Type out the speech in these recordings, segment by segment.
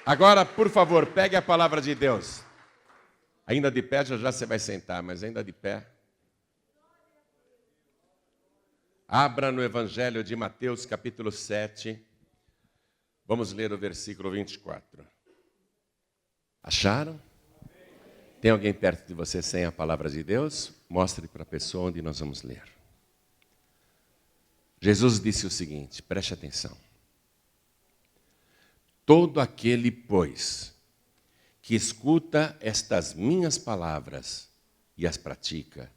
Agora, por favor, pegue a palavra de Deus. Ainda de pé, já você vai sentar, mas ainda de pé. Abra no Evangelho de Mateus, capítulo 7. Vamos ler o versículo 24. Acharam? Tem alguém perto de você sem a palavra de Deus? Mostre para a pessoa onde nós vamos ler. Jesus disse o seguinte, preste atenção. Todo aquele, pois, que escuta estas minhas palavras e as pratica,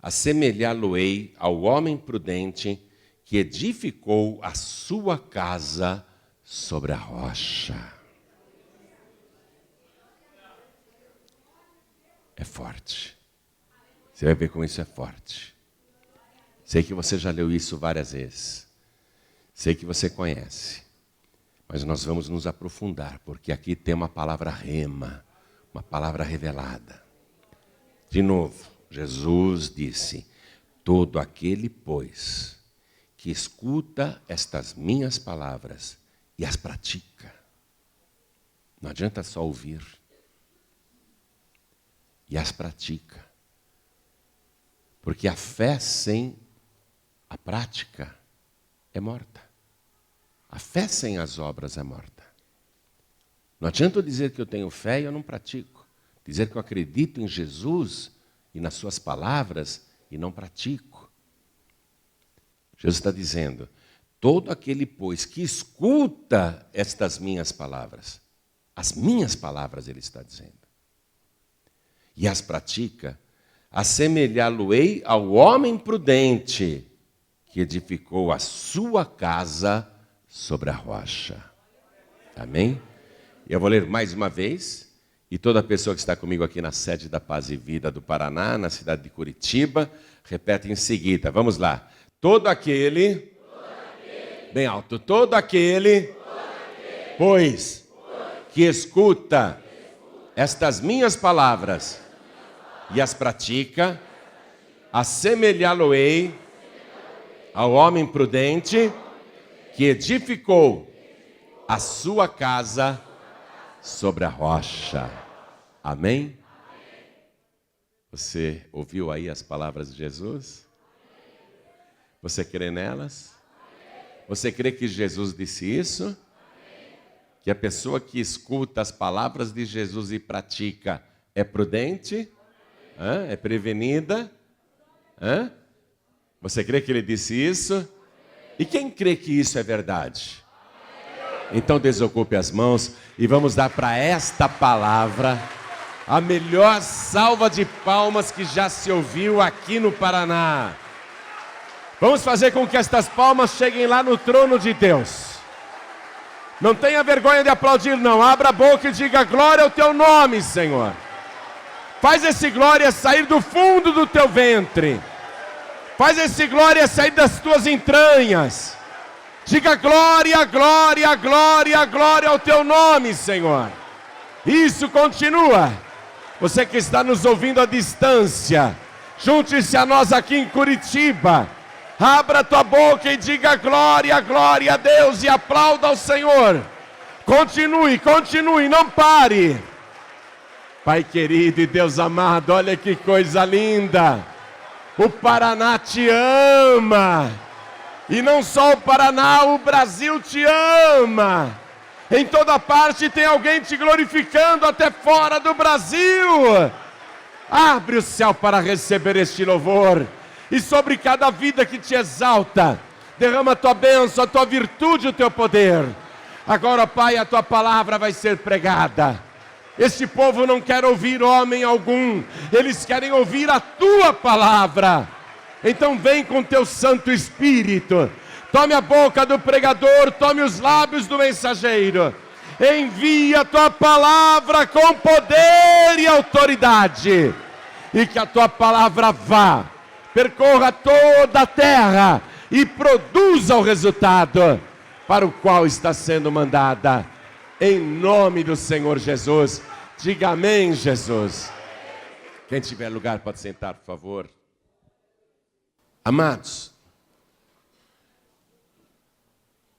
assemelhá-lo-ei ao homem prudente que edificou a sua casa sobre a rocha. É forte. Você vai ver como isso é forte. Sei que você já leu isso várias vezes. Sei que você conhece. Mas nós vamos nos aprofundar, porque aqui tem uma palavra rema, uma palavra revelada. De novo, Jesus disse, todo aquele, pois, que escuta estas minhas palavras e as pratica. Não adianta só ouvir. E as pratica. Porque a fé sem a prática é morta. A fé sem as obras é morta. Não adianta eu dizer que eu tenho fé e eu não pratico. Dizer que eu acredito em Jesus e nas suas palavras e não pratico. Jesus está dizendo, todo aquele, pois, que escuta estas minhas palavras, as minhas palavras, ele está dizendo, e as pratica, assemelhá-lo-ei ao homem prudente que edificou a sua casa sobre a rocha. Amém? Eu vou ler mais uma vez, e toda pessoa que está comigo aqui na sede da Paz e Vida do Paraná, na cidade de Curitiba, repete em seguida. Vamos lá. Todo aquele, bem alto, todo aquele, pois, que escuta estas minhas palavras e as pratica, assemelhá-lo-ei ao homem prudente que edificou a sua casa sobre a rocha. Amém? Você ouviu aí as palavras de Jesus? Você crê nelas? Você crê que Jesus disse isso? Que a pessoa que escuta as palavras de Jesus e pratica é prudente? É prevenida? Você crê que ele disse isso? E quem crê que isso é verdade? Então desocupe as mãos e vamos dar para esta palavra a melhor salva de palmas que já se ouviu aqui no Paraná. Vamos fazer com que estas palmas cheguem lá no trono de Deus. Não tenha vergonha de aplaudir, não. Abra a boca e diga glória ao teu nome, Senhor. Faz esse glória sair do fundo do teu ventre. Faz esse glória sair das tuas entranhas. Diga glória, glória, glória, glória ao teu nome, Senhor. Isso, continua. Você que está nos ouvindo à distância, junte-se a nós aqui em Curitiba. Abra tua boca e diga glória, glória a Deus e aplauda ao Senhor. Continue, continue, não pare. Pai querido e Deus amado, olha que coisa linda. O Paraná te ama. E não só o Paraná, o Brasil te ama. Em toda parte tem alguém te glorificando, até fora do Brasil. Abre o céu para receber este louvor. E sobre cada vida que te exalta, derrama a tua bênção, a tua virtude, o teu poder. Agora, Pai, a tua palavra vai ser pregada. Este povo não quer ouvir homem algum, eles querem ouvir a tua palavra. Então vem com teu Santo Espírito, tome a boca do pregador, tome os lábios do mensageiro, envia a tua palavra com poder e autoridade, e que a tua palavra vá, percorra toda a terra e produza o resultado para o qual está sendo mandada. Em nome do Senhor Jesus, diga amém, Jesus. Quem tiver lugar pode sentar, por favor. Amados,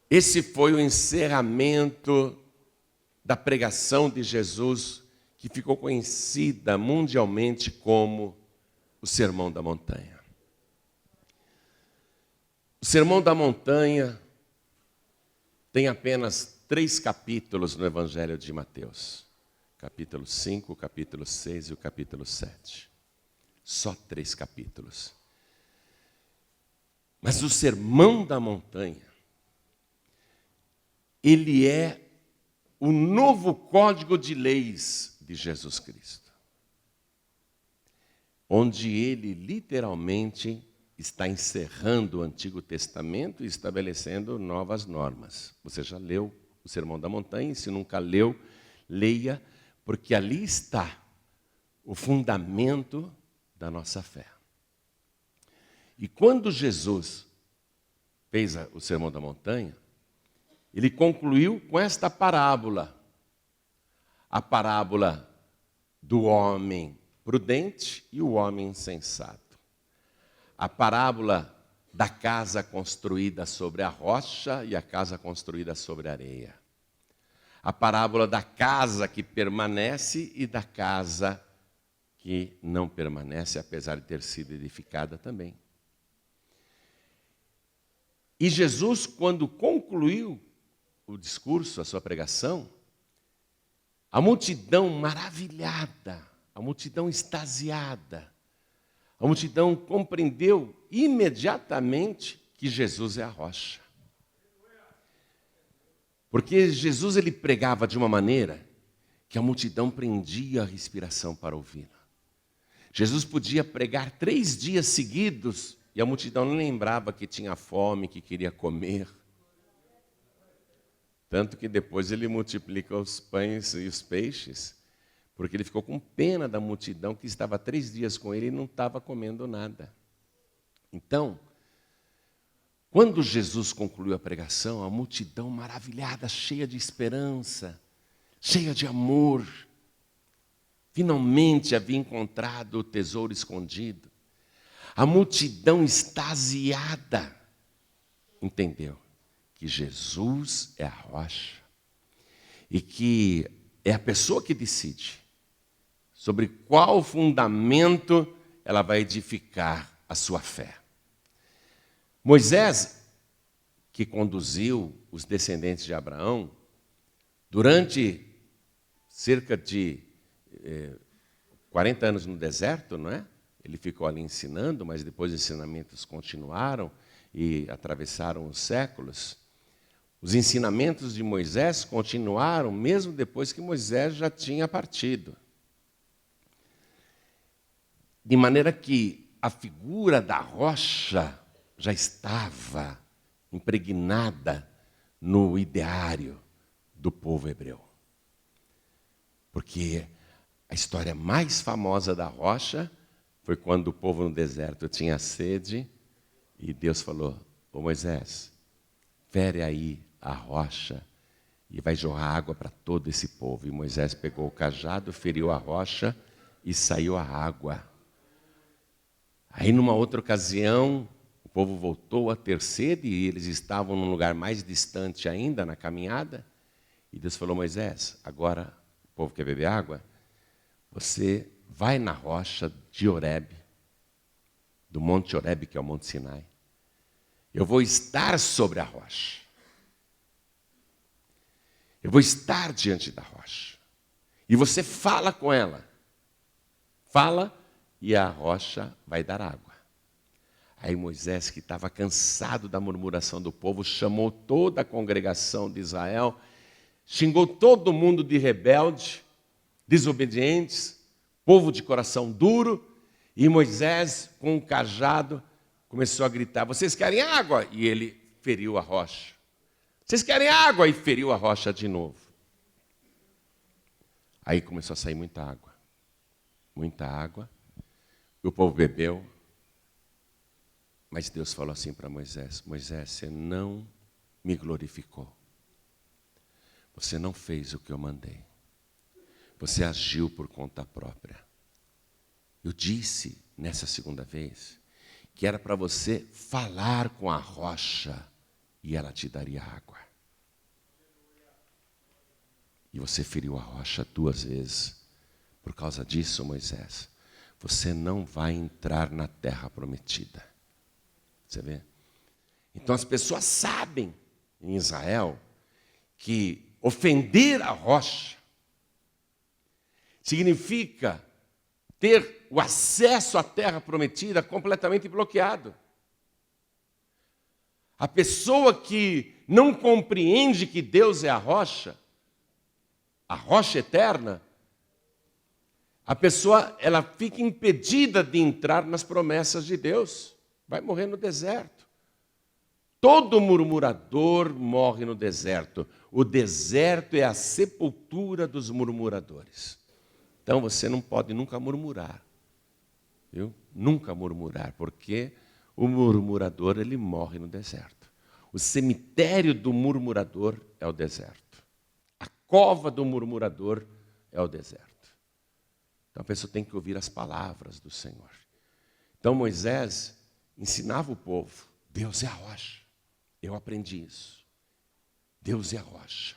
esse foi o encerramento da pregação de Jesus, que ficou conhecida mundialmente como o Sermão da Montanha. O Sermão da Montanha tem apenas 3 capítulos no Evangelho de Mateus. Capítulo 5, o capítulo 6 e o capítulo 7. Só 3 capítulos. Mas o Sermão da Montanha, ele é o novo código de leis de Jesus Cristo, onde ele literalmente está encerrando o Antigo Testamento e estabelecendo novas normas. Você já leu o Sermão da Montanha? Se nunca leu, leia, porque ali está o fundamento da nossa fé. E quando Jesus fez o Sermão da Montanha, ele concluiu com esta parábola. A parábola do homem prudente e o homem insensato. A parábola da casa construída sobre a rocha e a casa construída sobre a areia. A parábola da casa que permanece e da casa que não permanece, apesar de ter sido edificada também. E Jesus, quando concluiu o discurso, a sua pregação, a multidão maravilhada, a multidão extasiada, a multidão compreendeu imediatamente que Jesus é a rocha. Porque Jesus ele pregava de uma maneira que a multidão prendia a respiração para ouvi-lo. Jesus podia pregar 3 dias seguidos e a multidão não lembrava que tinha fome, que queria comer. Tanto que depois ele multiplica os pães e os peixes, porque ele ficou com pena da multidão que estava 3 dias com ele e não estava comendo nada. Então, quando Jesus concluiu a pregação, a multidão maravilhada, cheia de esperança, cheia de amor, finalmente havia encontrado o tesouro escondido. A multidão extasiada entendeu que Jesus é a rocha e que é a pessoa que decide sobre qual fundamento ela vai edificar a sua fé. Moisés, que conduziu os descendentes de Abraão, durante cerca de 40 anos no deserto, não é? Ele ficou ali ensinando, mas depois os ensinamentos continuaram e atravessaram os séculos. Os ensinamentos de Moisés continuaram mesmo depois que Moisés já tinha partido. De maneira que a figura da rocha já estava impregnada no ideário do povo hebreu. Porque a história mais famosa da rocha foi quando o povo no deserto tinha sede e Deus falou: ô Moisés, fere aí a rocha e vai jorrar água para todo esse povo. E Moisés pegou o cajado, feriu a rocha e saiu a água. Aí numa outra ocasião, o povo voltou a ter sede e eles estavam num lugar mais distante ainda na caminhada. E Deus falou: Moisés, agora o povo quer beber água? Você vai na rocha de Horebe, do Monte Horebe, que é o Monte Sinai. Eu vou estar sobre a rocha. Eu vou estar diante da rocha. E você fala com ela. Fala e a rocha vai dar água. Aí Moisés, que estava cansado da murmuração do povo, chamou toda a congregação de Israel, xingou todo mundo de rebelde, desobedientes, povo de coração duro, e Moisés, com um cajado, começou a gritar: vocês querem água? E ele feriu a rocha. Vocês querem água? E feriu a rocha de novo. Aí começou a sair muita água. Muita água. E o povo bebeu. Mas Deus falou assim para Moisés: Moisés, você não me glorificou. Você não fez o que eu mandei. Você agiu por conta própria. Eu disse, nessa segunda vez, que era para você falar com a rocha e ela te daria água. e você feriu a rocha 2 vezes. Por causa disso, Moisés, você não vai entrar na terra prometida. Você vê? Então as pessoas sabem em Israel que ofender a rocha significa ter o acesso à terra prometida completamente bloqueado. A pessoa que não compreende que Deus é a rocha eterna, a pessoa ela fica impedida de entrar nas promessas de Deus. Vai morrer no deserto. Todo murmurador morre no deserto. O deserto é a sepultura dos murmuradores. Então você não pode nunca murmurar. Viu? Nunca murmurar, porque o murmurador ele morre no deserto. O cemitério do murmurador é o deserto. A cova do murmurador é o deserto. Então a pessoa tem que ouvir as palavras do Senhor. Então Moisés ensinava o povo, Deus é a rocha. Eu aprendi isso. Deus é a rocha.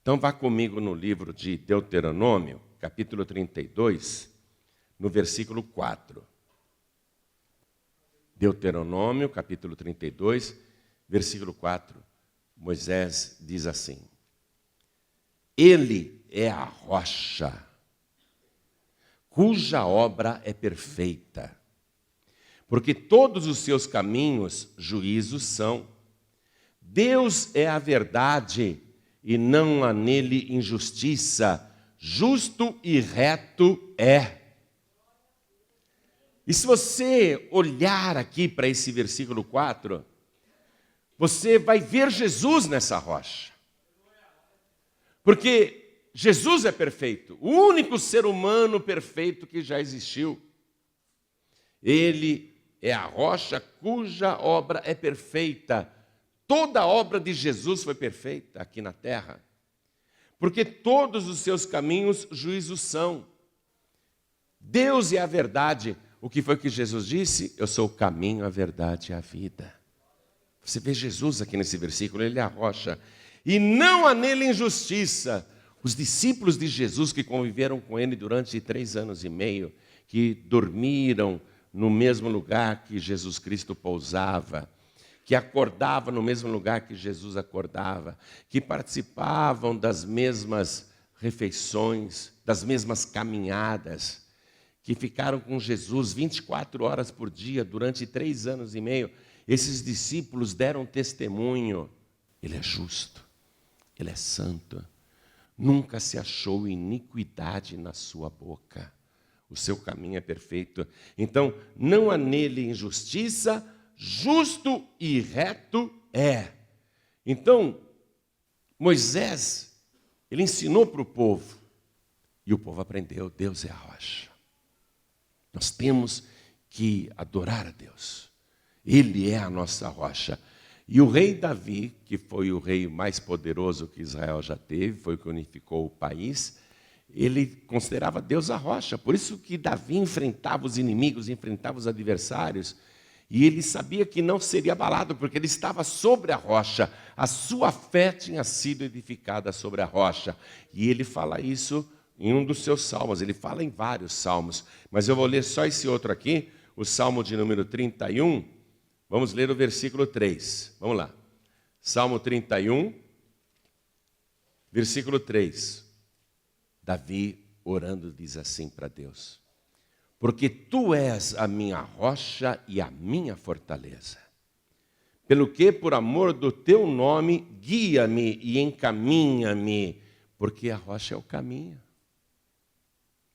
Então vá comigo no livro de Deuteronômio, capítulo 32, no versículo 4. Deuteronômio, capítulo 32, versículo 4. Moisés diz assim: Ele é a rocha, cuja obra é perfeita, porque todos os seus caminhos juízos são. Deus é a verdade e não há nele injustiça, justo e reto é. E se você olhar aqui para esse versículo 4, você vai ver Jesus nessa rocha. Porque Jesus é perfeito, o único ser humano perfeito que já existiu. Ele é a rocha cuja obra é perfeita. Toda a obra de Jesus foi perfeita aqui na terra. Porque todos os seus caminhos juízos são. Deus é a verdade. O que foi que Jesus disse? Eu sou o caminho, a verdade e a vida. Você vê Jesus aqui nesse versículo, ele é a rocha. E não há nele injustiça. Os discípulos de Jesus que conviveram com ele durante 3 anos e meio, que dormiram no mesmo lugar que Jesus Cristo pousava, que acordavam no mesmo lugar que Jesus acordava, que participavam das mesmas refeições, das mesmas caminhadas, que ficaram com Jesus 24 horas por dia durante 3 anos e meio. Esses discípulos deram testemunho. Ele é justo, ele é santo, nunca se achou iniquidade na sua boca. O seu caminho é perfeito. Então, não há nele injustiça, justo e reto é. Então, Moisés, ele ensinou para o povo, e o povo aprendeu, Deus é a rocha. Nós temos que adorar a Deus. Ele é a nossa rocha. E o rei Davi, que foi o rei mais poderoso que Israel já teve, foi o que unificou o país, ele considerava Deus a rocha. Por isso que Davi enfrentava os inimigos, enfrentava os adversários, e ele sabia que não seria abalado, porque ele estava sobre a rocha. A sua fé tinha sido edificada sobre a rocha. E ele fala isso em um dos seus salmos. Ele fala em vários salmos. Mas eu vou ler só esse outro aqui, o Salmo de número 31. Vamos ler o versículo 3. Vamos lá. Salmo 31, versículo 3. Davi, orando, diz assim para Deus: Porque tu és a minha rocha e a minha fortaleza. Pelo que, por amor do teu nome, guia-me e encaminha-me, porque a rocha é o caminho.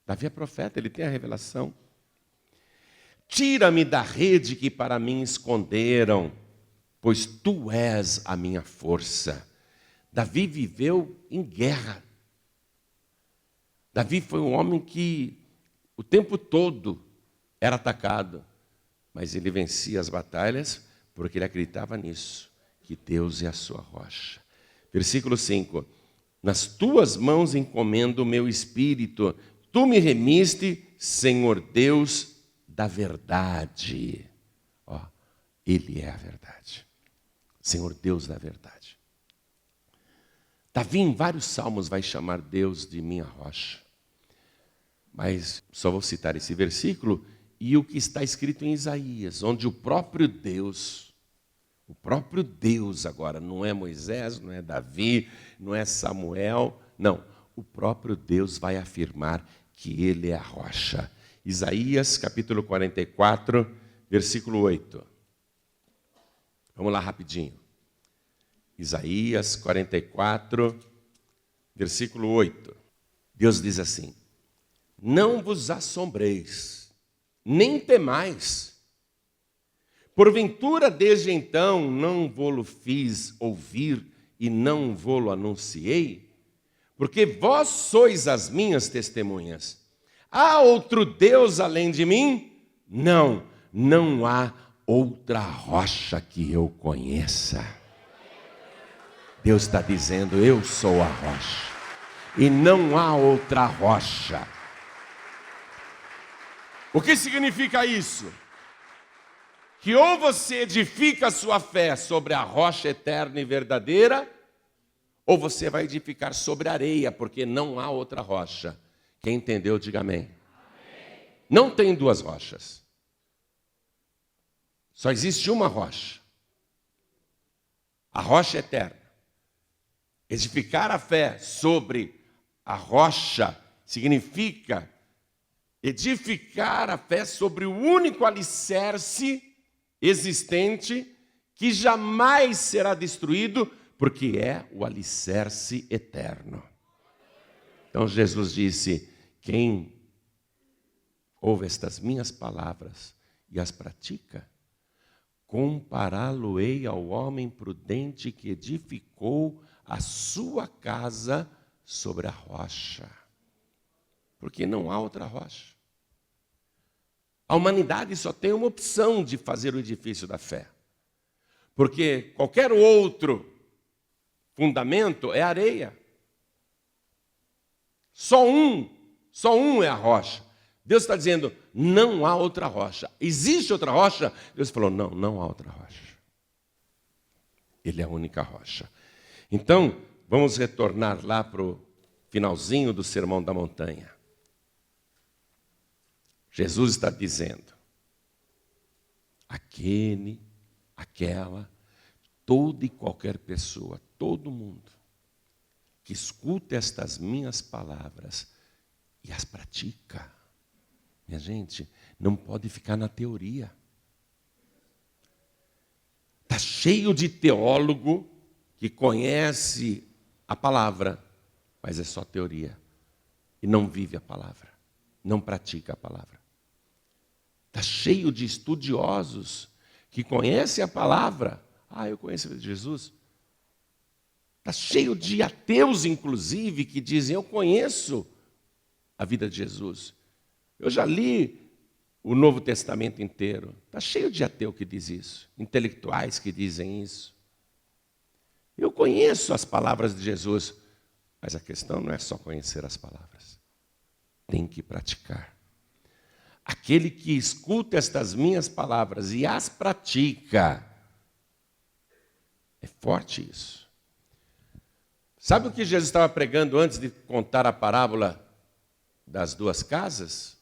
Davi é profeta, ele tem a revelação. Tira-me da rede que para mim esconderam, pois tu és a minha força. Davi viveu em guerra. Davi foi um homem que o tempo todo era atacado, mas ele vencia as batalhas porque ele acreditava nisso, que Deus é a sua rocha. Versículo 5. Nas tuas mãos encomendo o meu espírito, tu me remiste, Senhor Deus da verdade. Ó, Ele é a verdade. Senhor Deus da verdade. Davi, em vários salmos, vai chamar Deus de minha rocha. Mas só vou citar esse versículo e o que está escrito em Isaías, onde o próprio Deus agora, não é Moisés, não é Davi, não é Samuel, não. O próprio Deus vai afirmar que Ele é a rocha. Isaías, capítulo 44, versículo 8. Vamos lá rapidinho. Isaías 44, versículo 8. Deus diz assim: não vos assombreis, nem temais. Porventura, desde então, não vô-lo fiz ouvir e não vô-lo anunciei? Porque vós sois as minhas testemunhas. Há outro Deus além de mim? Não, não há outra rocha que eu conheça. Deus está dizendo, eu sou a rocha. E não há outra rocha. O que significa isso? Que ou você edifica a sua fé sobre a rocha eterna e verdadeira, ou você vai edificar sobre areia, porque não há outra rocha. Quem entendeu, diga amém. Amém. Não tem duas rochas. Só existe uma rocha. A rocha eterna. Edificar a fé sobre a rocha significa edificar a fé sobre o único alicerce existente que jamais será destruído, porque é o alicerce eterno. Então Jesus disse, quem ouve estas minhas palavras e as pratica, compará-lo-ei ao homem prudente que edificou a sua casa sobre a rocha. Porque não há outra rocha. A humanidade só tem uma opção de fazer o edifício da fé. Porque qualquer outro fundamento é areia. Só um é a rocha. Deus está dizendo, não há outra rocha. Existe outra rocha? Deus falou, não há outra rocha. Ele é a única rocha. Então, vamos retornar lá para o finalzinho do Sermão da Montanha. Jesus está dizendo, aquele, aquela, toda e qualquer pessoa, todo mundo, que escuta estas minhas palavras e as pratica, minha gente, não pode ficar na teoria. Está cheio de teólogo que conhece a palavra, mas é só teoria. E não vive a palavra, não pratica a palavra. Está cheio de estudiosos que conhecem a palavra. Eu conheço a vida de Jesus. Está cheio de ateus, inclusive, que dizem, eu conheço a vida de Jesus. Eu já li o Novo Testamento inteiro. Está cheio de ateu que diz isso, intelectuais que dizem isso. Eu conheço as palavras de Jesus, mas a questão não é só conhecer as palavras. Tem que praticar. Aquele que escuta estas minhas palavras e as pratica, é forte isso. Sabe o que Jesus estava pregando antes de contar a parábola das duas casas?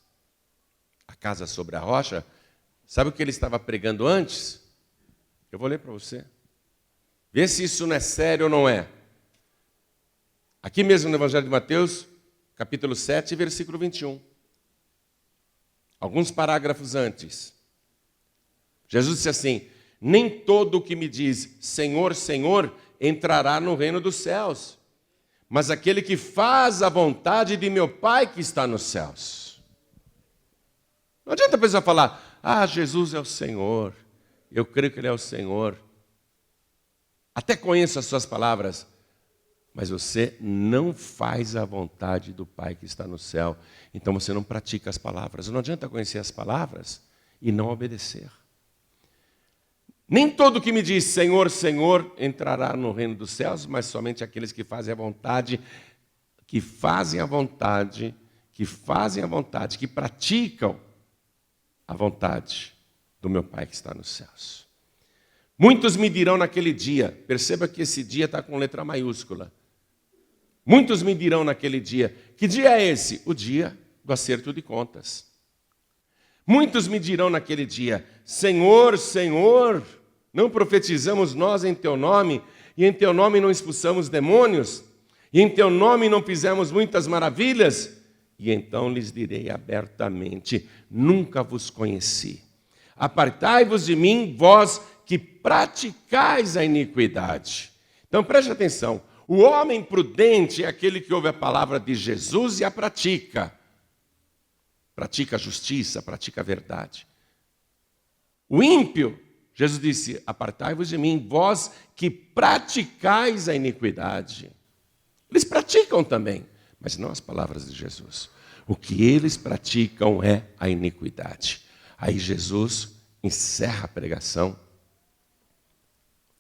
A casa sobre a rocha. Sabe o que ele estava pregando antes? Eu vou ler para você. Vê se isso não é sério ou não é. Aqui mesmo no Evangelho de Mateus, capítulo 7, versículo 21. Alguns parágrafos antes. Jesus disse assim, nem todo o que me diz, Senhor, Senhor, entrará no reino dos céus, mas aquele que faz a vontade de meu Pai que está nos céus. Não adianta a pessoa falar, Jesus é o Senhor, eu creio que Ele é o Senhor. Até conheço as suas palavras, mas você não faz a vontade do Pai que está no céu. Então você não pratica as palavras. Não adianta conhecer as palavras e não obedecer. Nem todo que me diz Senhor, Senhor entrará no reino dos céus, mas somente aqueles que fazem a vontade, que praticam a vontade do meu Pai que está nos céus. Muitos me dirão naquele dia, perceba que esse dia está com letra maiúscula. Muitos me dirão naquele dia, que dia é esse? O dia do acerto de contas. Muitos me dirão naquele dia, Senhor, Senhor, não profetizamos nós em teu nome, e em teu nome não expulsamos demônios, e em teu nome não fizemos muitas maravilhas? E então lhes direi abertamente, nunca vos conheci. Apartai-vos de mim, vós que praticais a iniquidade. Então preste atenção, o homem prudente é aquele que ouve a palavra de Jesus e a pratica. Pratica a justiça, pratica a verdade. O ímpio, Jesus disse, apartai-vos de mim, vós que praticais a iniquidade. Eles praticam também, mas não as palavras de Jesus. O que eles praticam é a iniquidade. Aí Jesus encerra a pregação,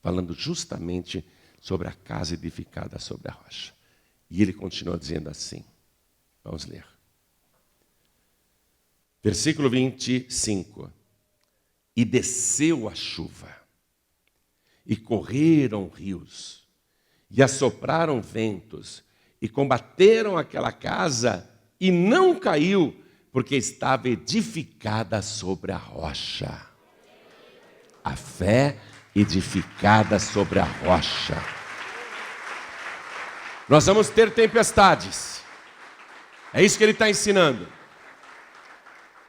falando justamente sobre a casa edificada sobre a rocha. E ele continua dizendo assim, vamos ler. Versículo 25. E desceu a chuva, e correram rios, e assopraram ventos, e combateram aquela casa, e não caiu, porque estava edificada sobre a rocha. A fé edificada sobre a rocha. Nós vamos ter tempestades. É isso que ele está ensinando.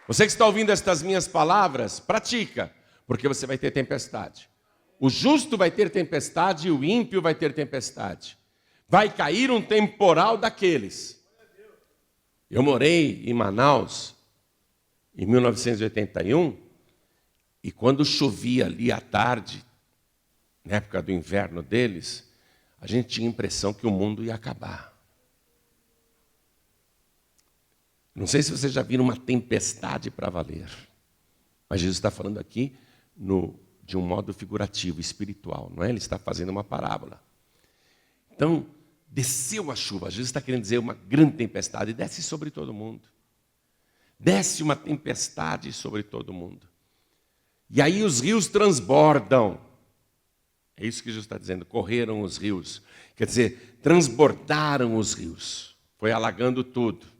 Você que está ouvindo estas minhas palavras, pratica, porque você vai ter tempestade. O justo vai ter tempestade e o ímpio vai ter tempestade. Vai cair um temporal daqueles. Eu morei em Manaus em 1981 e quando chovia ali à tarde, na época do inverno deles, a gente tinha a impressão que o mundo ia acabar. Não sei se vocês já viram uma tempestade para valer, mas Jesus está falando aqui de um modo figurativo, espiritual, não é? Ele está fazendo uma parábola. Então, desceu a chuva, Jesus está querendo dizer uma grande tempestade, desce sobre todo mundo. Desce uma tempestade sobre todo mundo. E aí os rios transbordam. É isso que Jesus está dizendo, correram os rios. Quer dizer, transbordaram os rios. Foi alagando tudo.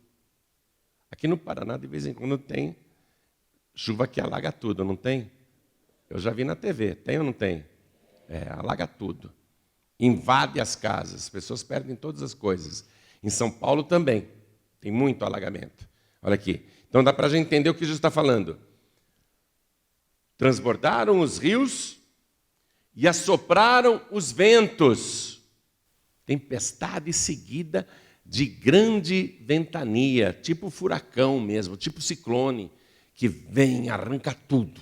Aqui no Paraná, de vez em quando, tem chuva que alaga tudo, não tem? Eu já vi na TV, tem ou não tem? Alaga tudo. Invade as casas, as pessoas perdem todas as coisas. Em São Paulo também, tem muito alagamento. Olha aqui. Então dá para a gente entender o que Jesus está falando. Transbordaram os rios e assopraram os ventos. Tempestade seguida de grande ventania, tipo furacão mesmo, tipo ciclone, que vem, arranca tudo,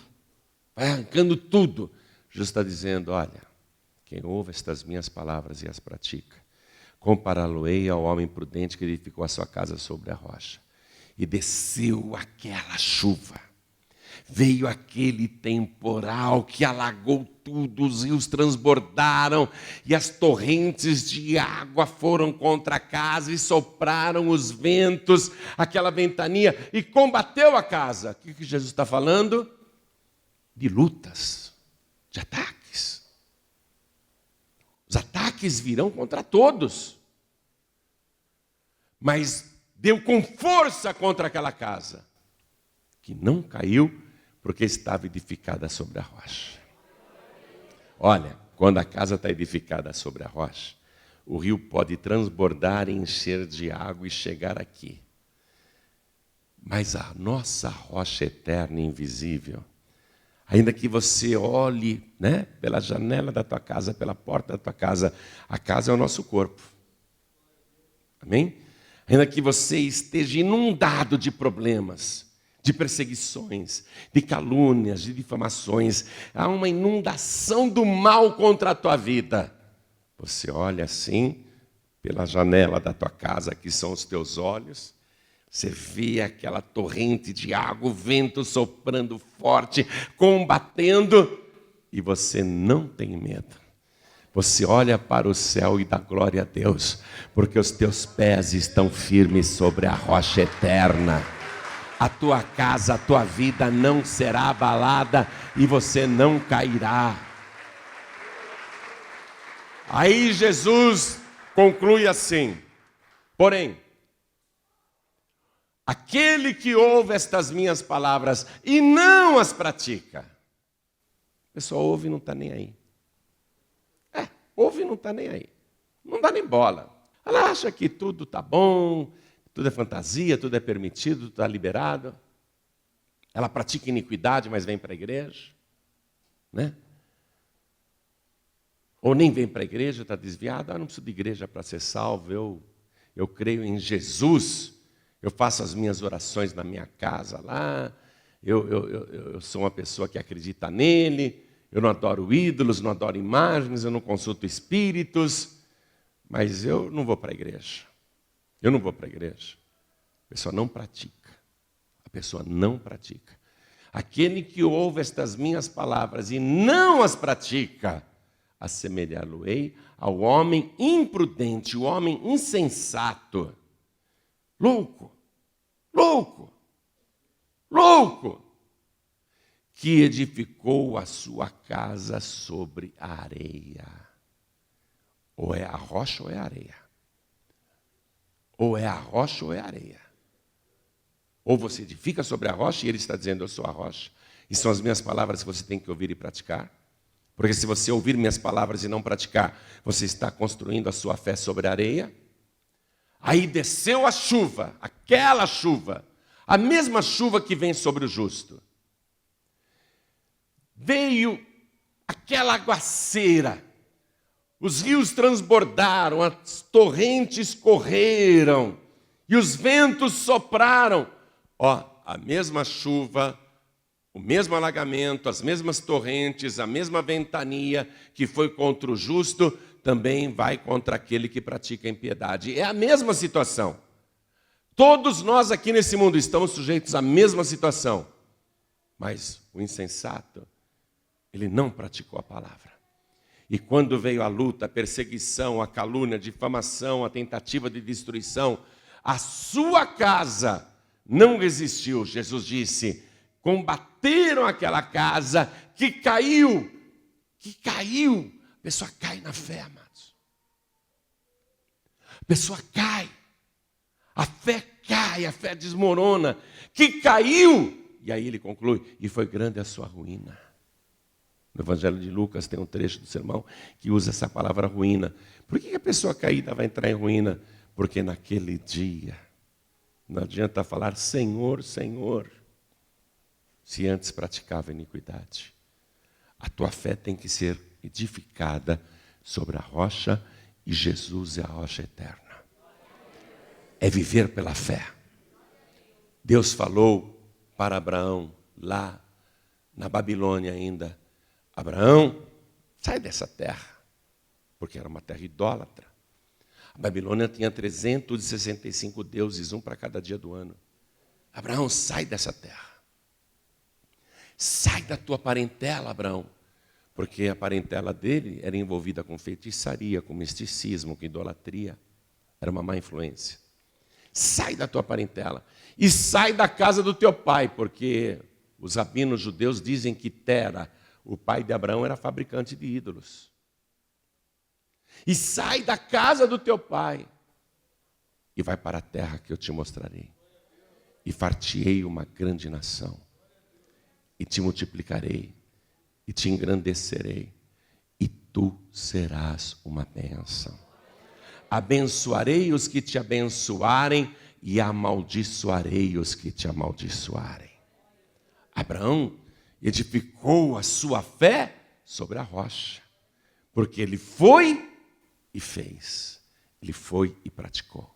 vai arrancando tudo. Jesus está dizendo, olha, quem ouve estas minhas palavras e as pratica, compará-lo-ei ao homem prudente que edificou a sua casa sobre a rocha. E desceu aquela chuva, veio aquele temporal que alagou tudo, os rios transbordaram e as torrentes de água foram contra a casa e sopraram os ventos, aquela ventania, e combateu a casa. O que Jesus está falando? De lutas, de ataques. Os ataques virão contra todos, mas deu com força contra aquela casa, que não caiu, porque estava edificada sobre a rocha. Olha, quando a casa está edificada sobre a rocha, o rio pode transbordar e encher de água e chegar aqui. Mas a nossa rocha eterna e invisível, ainda que você olhe, né, pela janela da tua casa, pela porta da tua casa, a casa é o nosso corpo. Amém? Ainda que você esteja inundado de problemas, de perseguições, de calúnias, de difamações, há uma inundação do mal contra a tua vida. Você olha assim, pela janela da tua casa, que são os teus olhos, você vê aquela torrente de água, o vento soprando forte, combatendo, e você não tem medo. Você olha para o céu e dá glória a Deus, porque os teus pés estão firmes sobre a rocha eterna. A tua casa, a tua vida não será abalada e você não cairá. Aí Jesus conclui assim, Porém, aquele que ouve estas minhas palavras e não as pratica. A pessoa ouve e não está nem aí. Ouve e não está nem aí. Não dá nem bola. Ela acha que tudo está bom, tudo é fantasia, tudo é permitido, tudo está liberado. Ela pratica iniquidade, mas vem para a igreja. Né? Ou nem vem para a igreja, está desviada. Não preciso de igreja para ser salvo. Eu creio em Jesus. Eu faço as minhas orações na minha casa lá. Eu sou uma pessoa que acredita nele. Eu não adoro ídolos, não adoro imagens, eu não consulto espíritos. Mas eu não vou para a igreja. Eu não vou para a igreja. A pessoa não pratica. A pessoa não pratica. Aquele que ouve estas minhas palavras e não as pratica, assemelhá-lo-ei ao homem imprudente, o homem insensato. Louco, que edificou a sua casa sobre a areia. Ou é a rocha ou é a areia. Ou é a rocha ou é a areia. Ou você edifica sobre a rocha e ele está dizendo, eu sou a rocha. E são as minhas palavras que você tem que ouvir e praticar. Porque se você ouvir minhas palavras e não praticar, você está construindo a sua fé sobre a areia. Aí desceu a chuva, aquela chuva, a mesma chuva que vem sobre o justo. Veio aquela aguaceira. Os rios transbordaram, as torrentes correram e os ventos sopraram. A mesma chuva, o mesmo alagamento, as mesmas torrentes, a mesma ventania que foi contra o justo, também vai contra aquele que pratica a impiedade. É a mesma situação. Todos nós aqui nesse mundo estamos sujeitos à mesma situação. Mas o insensato, ele não praticou a palavra. E quando veio a luta, a perseguição, a calúnia, a difamação, a tentativa de destruição, a sua casa não resistiu. Jesus disse, combateram aquela casa que caiu. A pessoa cai na fé, amados. A pessoa cai. A fé cai, a fé desmorona. Que caiu. E aí ele conclui, e foi grande a sua ruína. No Evangelho de Lucas tem um trecho do sermão que usa essa palavra ruína. Por que a pessoa caída vai entrar em ruína? Porque naquele dia, não adianta falar Senhor, Senhor, se antes praticava iniquidade. A tua fé tem que ser edificada sobre a rocha e Jesus é a rocha eterna. É viver pela fé. Deus falou para Abraão, lá na Babilônia ainda, Abraão, sai dessa terra, porque era uma terra idólatra. A Babilônia tinha 365 deuses, um para cada dia do ano. Abraão, sai dessa terra. Sai da tua parentela, Abraão. Porque a parentela dele era envolvida com feitiçaria, com misticismo, com idolatria. Era uma má influência. Sai da tua parentela. E sai da casa do teu pai, porque os rabinos judeus dizem que Tera, o pai de Abraão, era fabricante de ídolos. E sai da casa do teu pai e vai para a terra que eu te mostrarei. E far-te-ei uma grande nação. E te multiplicarei. E te engrandecerei. E tu serás uma bênção. Abençoarei os que te abençoarem e amaldiçoarei os que te amaldiçoarem. Abraão edificou a sua fé sobre a rocha. Porque ele foi e fez. Ele foi e praticou.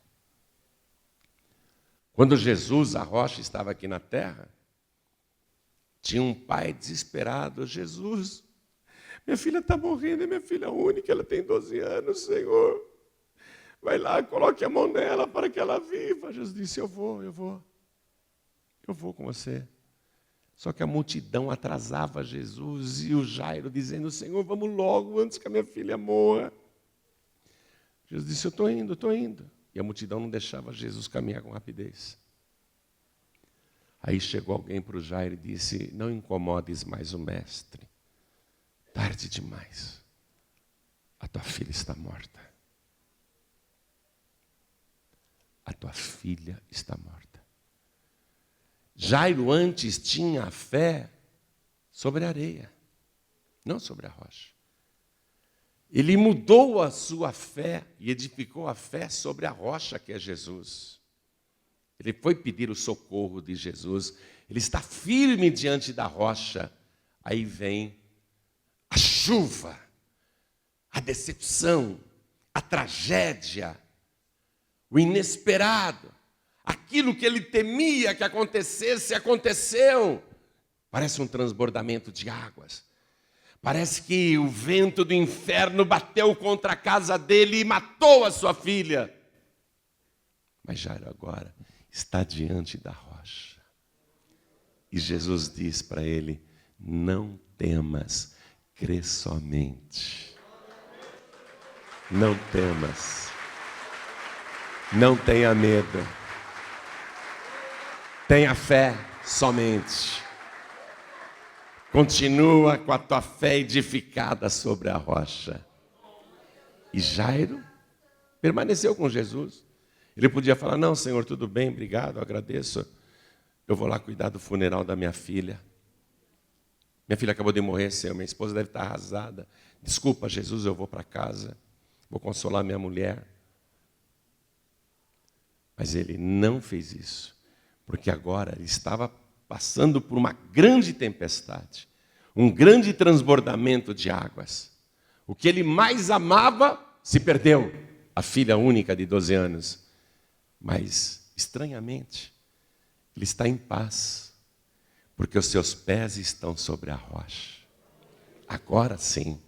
Quando Jesus, a rocha, estava aqui na terra, tinha um pai desesperado. Jesus, minha filha está morrendo, é minha filha única, ela tem 12 anos, Senhor. Vai lá, coloque a mão nela para que ela viva. Jesus disse, eu vou com você. Só que a multidão atrasava Jesus e o Jairo dizendo, Senhor, vamos logo antes que a minha filha morra. Jesus disse, eu estou indo. E a multidão não deixava Jesus caminhar com rapidez. Aí chegou alguém para o Jairo e disse, não incomodes mais o mestre. Tarde demais. A tua filha está morta. a tua filha está morta. Jairo antes tinha a fé sobre a areia, não sobre a rocha. Ele mudou a sua fé e edificou a fé sobre a rocha que é Jesus. Ele foi pedir o socorro de Jesus. Ele está firme diante da rocha. Aí vem a chuva, a decepção, a tragédia, o inesperado. Aquilo que ele temia que acontecesse, aconteceu. Parece um transbordamento de águas. Parece que o vento do inferno bateu contra a casa dele e matou a sua filha. Mas Jairo agora está diante da rocha. E Jesus diz para ele: não temas, crê somente. Não temas. Não tenha medo. Tenha fé somente. Continua com a tua fé edificada sobre a rocha. E Jairo permaneceu com Jesus. Ele podia falar: não, Senhor, tudo bem, obrigado, agradeço. Eu vou lá cuidar do funeral da minha filha. Minha filha acabou de morrer, Senhor, minha esposa deve estar arrasada. Desculpa, Jesus, eu vou para casa. Vou consolar minha mulher. Mas ele não fez isso, porque agora ele estava passando por uma grande tempestade, um grande transbordamento de águas. O que ele mais amava se perdeu, a filha única de 12 anos. Mas, estranhamente, ele está em paz, porque os seus pés estão sobre a rocha. Agora sim.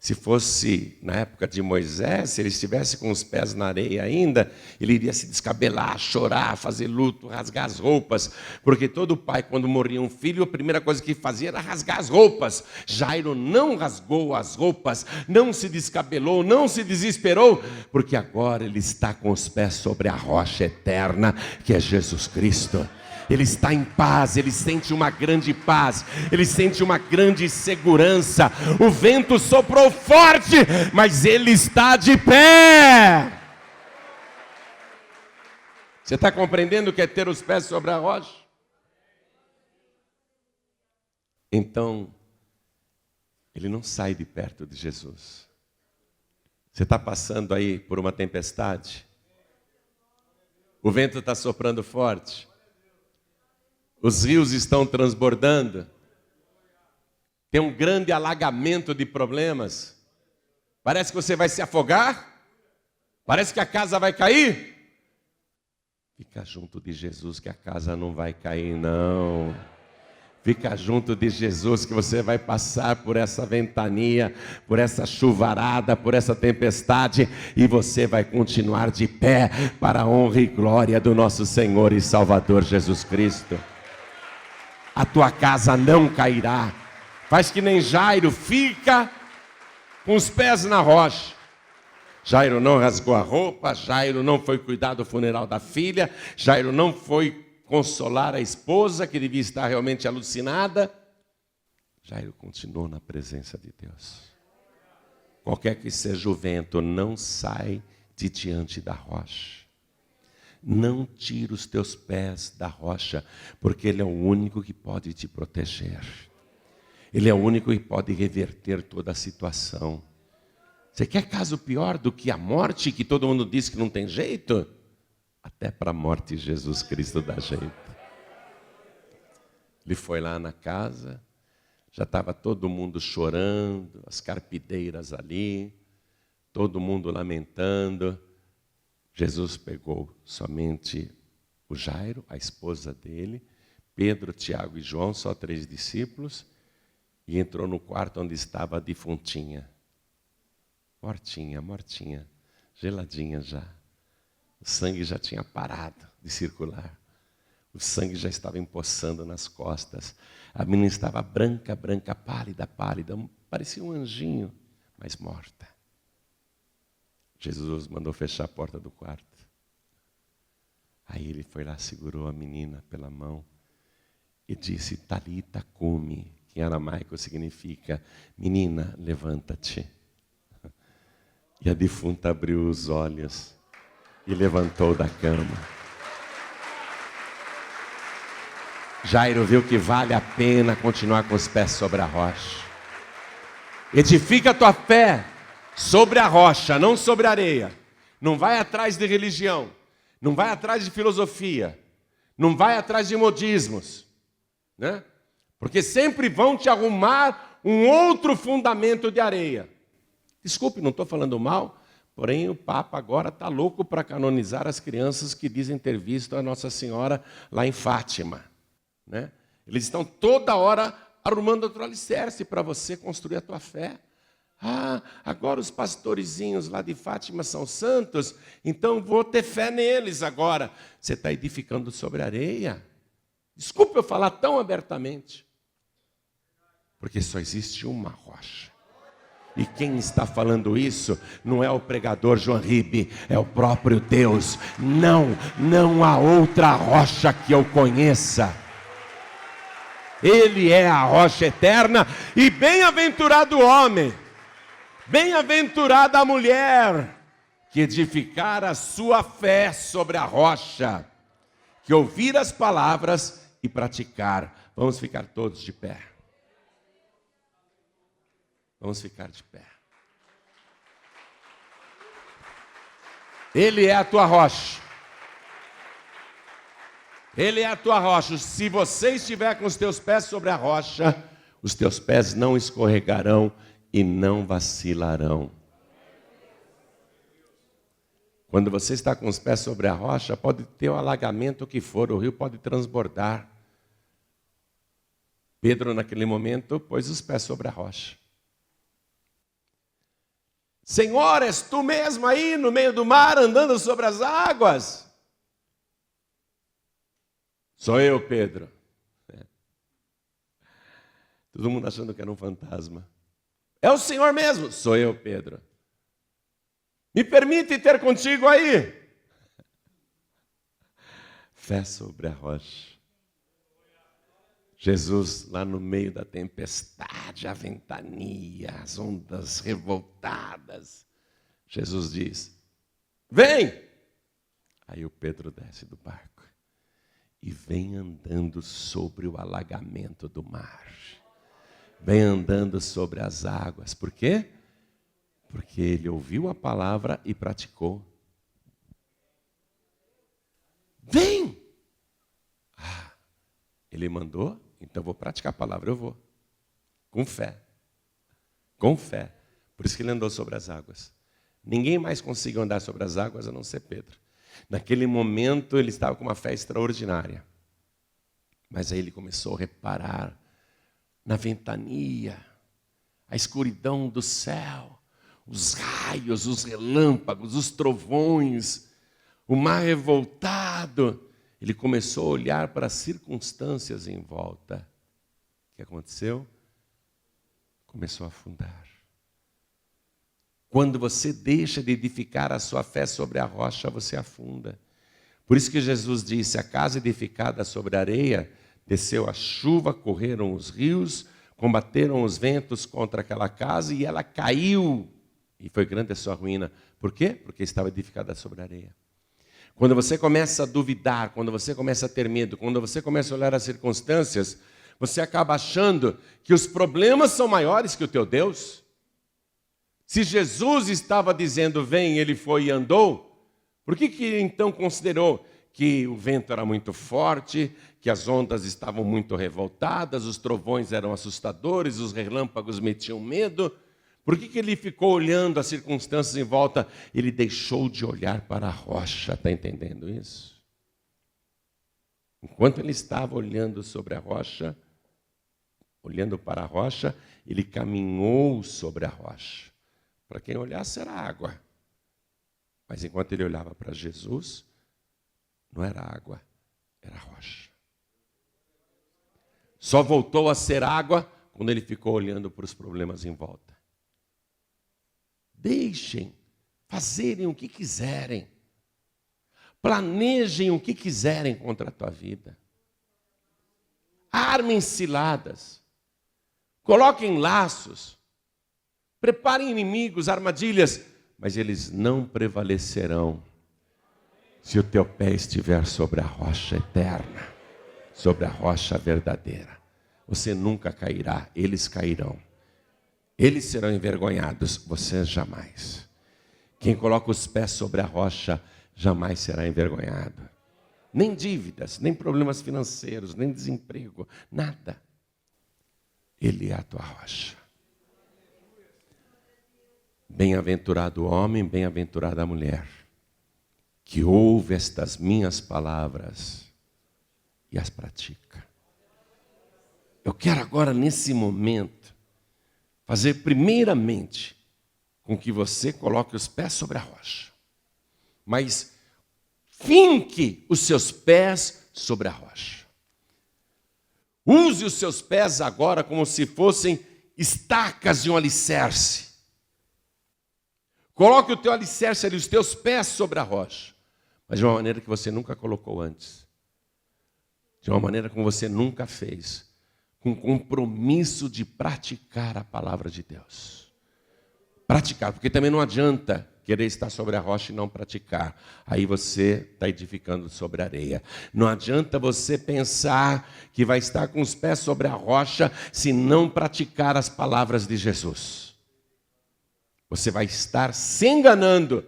Se fosse na época de Moisés, se ele estivesse com os pés na areia ainda, ele iria se descabelar, chorar, fazer luto, rasgar as roupas. Porque todo pai, quando morria um filho, a primeira coisa que fazia era rasgar as roupas. Jairo não rasgou as roupas, não se descabelou, não se desesperou, porque agora ele está com os pés sobre a rocha eterna, que é Jesus Cristo. Ele está em paz, ele sente uma grande paz, ele sente uma grande segurança. O vento soprou forte, mas ele está de pé. Você está compreendendo o que é ter os pés sobre a rocha? Então, ele não sai de perto de Jesus. Você está passando aí por uma tempestade? O vento está soprando forte? Os rios estão transbordando. Tem um grande alagamento de problemas. Parece que você vai se afogar. Parece que a casa vai cair. Fica junto de Jesus que a casa não vai cair, não. Fica junto de Jesus que você vai passar por essa ventania, por essa chuvarada, por essa tempestade, e você vai continuar de pé para a honra e glória do nosso Senhor e Salvador Jesus Cristo. A tua casa não cairá. Faz que nem Jairo, fica com os pés na rocha. Jairo não rasgou a roupa, Jairo não foi cuidar do funeral da filha, Jairo não foi consolar a esposa, que devia estar realmente alucinada. Jairo continuou na presença de Deus. Qualquer que seja o vento, não sai de diante da rocha. Não tira os teus pés da rocha, porque Ele é o único que pode te proteger. Ele é o único que pode reverter toda a situação. Você quer caso pior do que a morte, que todo mundo diz que não tem jeito? Até para a morte Jesus Cristo dá jeito. Ele foi lá na casa, já estava todo mundo chorando, as carpideiras ali, todo mundo lamentando. Jesus pegou somente o Jairo, a esposa dele, Pedro, Tiago e João, só 3 discípulos, e entrou no quarto onde estava a defuntinha. Mortinha, geladinha já. O sangue já tinha parado de circular. O sangue já estava empoçando nas costas. A menina estava branca, pálida, parecia um anjinho, mas morta. Jesus mandou fechar a porta do quarto. Aí ele foi lá, segurou a menina pela mão e disse: Talita cumi, que em aramaico significa: menina, levanta-te. E a defunta abriu os olhos e levantou da cama. Jairo viu que vale a pena continuar com os pés sobre a rocha. Edifica a tua fé sobre a rocha, não sobre a areia. Não vai atrás de religião, não vai atrás de filosofia, não vai atrás de modismos, né? Porque sempre vão te arrumar um outro fundamento de areia. Desculpe, não estou falando mal, porém o Papa agora está louco para canonizar as crianças que dizem ter visto a Nossa Senhora lá em Fátima, né? Eles estão toda hora arrumando outro alicerce para você construir a tua fé. Ah, agora os pastorezinhos lá de Fátima são santos, então vou ter fé neles agora. Você está edificando sobre areia? Desculpe eu falar tão abertamente, porque só existe uma rocha. E quem está falando isso não é o pregador João Ribe, é o próprio Deus. Não há outra rocha que eu conheça. Ele é a rocha eterna, e bem-aventurado o homem, bem-aventurada a mulher, que edificar a sua fé sobre a rocha, que ouvir as palavras e praticar. Vamos ficar todos de pé. Vamos ficar de pé. Ele é a tua rocha. Ele é a tua rocha. Se você estiver com os teus pés sobre a rocha, os teus pés não escorregarão e não vacilarão. Quando você está com os pés sobre a rocha, pode ter o alagamento que for, o rio pode transbordar. Pedro, naquele momento, pôs os pés sobre a rocha. Senhor, és tu mesmo aí no meio do mar, andando sobre as águas? Sou eu, Pedro. Todo mundo achando que era um fantasma. É o Senhor mesmo? Sou eu, Pedro. Me permite ter contigo aí? Fé sobre a rocha. Jesus lá no meio da tempestade, a ventania, as ondas revoltadas. Jesus diz, vem! Aí o Pedro desce do barco e vem andando sobre o alagamento do mar. Vem andando sobre as águas. Por quê? Porque ele ouviu a palavra e praticou. Vem! Ah, ele mandou, então vou praticar a palavra, eu vou. Com fé. Com fé. Por isso que ele andou sobre as águas. Ninguém mais conseguiu andar sobre as águas a não ser Pedro. Naquele momento ele estava com uma fé extraordinária. Mas aí ele começou a reparar na ventania, a escuridão do céu, os raios, os relâmpagos, os trovões, o mar revoltado. Ele começou a olhar para as circunstâncias em volta. O que aconteceu? Começou a afundar. Quando você deixa de edificar a sua fé sobre a rocha, você afunda. Por isso que Jesus disse, a casa edificada sobre a areia, desceu a chuva, correram os rios, combateram os ventos contra aquela casa e ela caiu. E foi grande a sua ruína. Por quê? Porque estava edificada sobre a areia. Quando você começa a duvidar, quando você começa a ter medo, quando você começa a olhar as circunstâncias, você acaba achando que os problemas são maiores que o teu Deus. Se Jesus estava dizendo, vem, ele foi e andou, por que então considerou que o vento era muito forte, que as ondas estavam muito revoltadas, os trovões eram assustadores, os relâmpagos metiam medo? Por que ele ficou olhando as circunstâncias em volta? Ele deixou de olhar para a rocha, está entendendo isso? Enquanto ele estava olhando sobre a rocha, olhando para a rocha, ele caminhou sobre a rocha. Para quem olhasse era água. Mas enquanto ele olhava para Jesus, não era água, era rocha. Só voltou a ser água quando ele ficou olhando para os problemas em volta. Deixem fazerem o que quiserem. Planejem o que quiserem contra a tua vida. Armem ciladas. Coloquem laços. Preparem inimigos, armadilhas, mas eles não prevalecerão. Se o teu pé estiver sobre a rocha eterna, sobre a rocha verdadeira, você nunca cairá, eles cairão. Eles serão envergonhados, você jamais. Quem coloca os pés sobre a rocha jamais será envergonhado. Nem dívidas, nem problemas financeiros, nem desemprego, nada. Ele é a tua rocha. Bem-aventurado o homem, bem-aventurada a mulher, que ouve estas minhas palavras e as pratica. Eu quero agora, nesse momento, fazer primeiramente com que você coloque os pés sobre a rocha. Mas finque os seus pés sobre a rocha. Use os seus pés agora como se fossem estacas de um alicerce. Coloque o teu alicerce ali, os teus pés sobre a rocha. Mas de uma maneira que você nunca colocou antes. De uma maneira como você nunca fez. Com compromisso de praticar a palavra de Deus. Praticar, porque também não adianta querer estar sobre a rocha e não praticar. Aí você está edificando sobre a areia. Não adianta você pensar que vai estar com os pés sobre a rocha se não praticar as palavras de Jesus. Você vai estar se enganando,